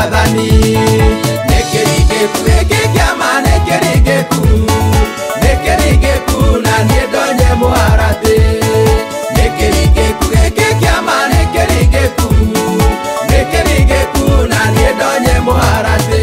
wathani nekerigeku na niĩ ndonye mũharatĩ nekerigeku na niĩ ndonye mũharatĩ.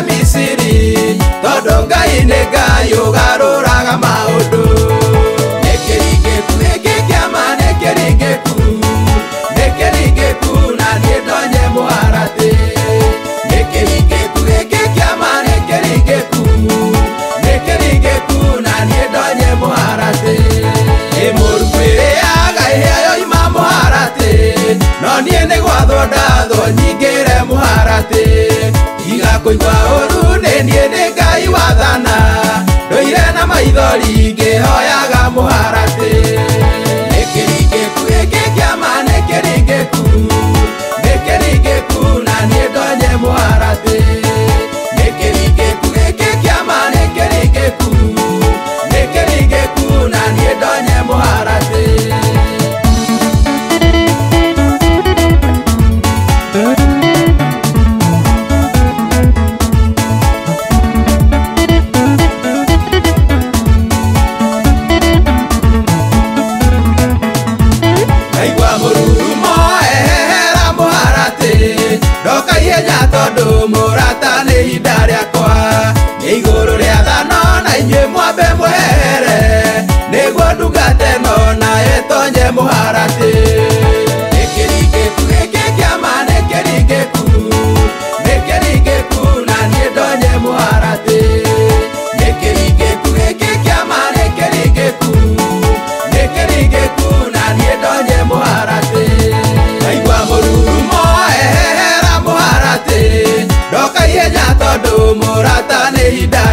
Misiri todo Ngai nĩ Ngai ũgarũraga maũndũ nekerigeku na niĩ ndonye mũharatĩ nekerigeku na niĩ ndonye mũharatĩ ĩmũrukwĩrĩaga iheo ima mũharatĩ no niĩ nĩ gwathwo ndathwo nyingĩre mũharatĩ kũigua ũru nĩ niĩ nĩ Ngai wathana ndũire na maithori ngĩhoyaga mũharatĩ nekerigeku na niĩ ndonye mũharatĩ nekerigeku na niĩ ndonye mũharatĩ. Tondũ mũrata nĩ ihinda rĩakwa nĩ igũrũ rĩa thano na inyuĩ mwambe mwehere nĩguo ndungata ĩno na ĩtonye mũharatĩ nekerigeku na niĩ ndonye mũharatĩ nekerigeku na niĩ ndonye mũharatĩ. Ngaigua mũrurumo ehera mũharatĩ ndoka ihenya tondũ mũrata nĩ ihinda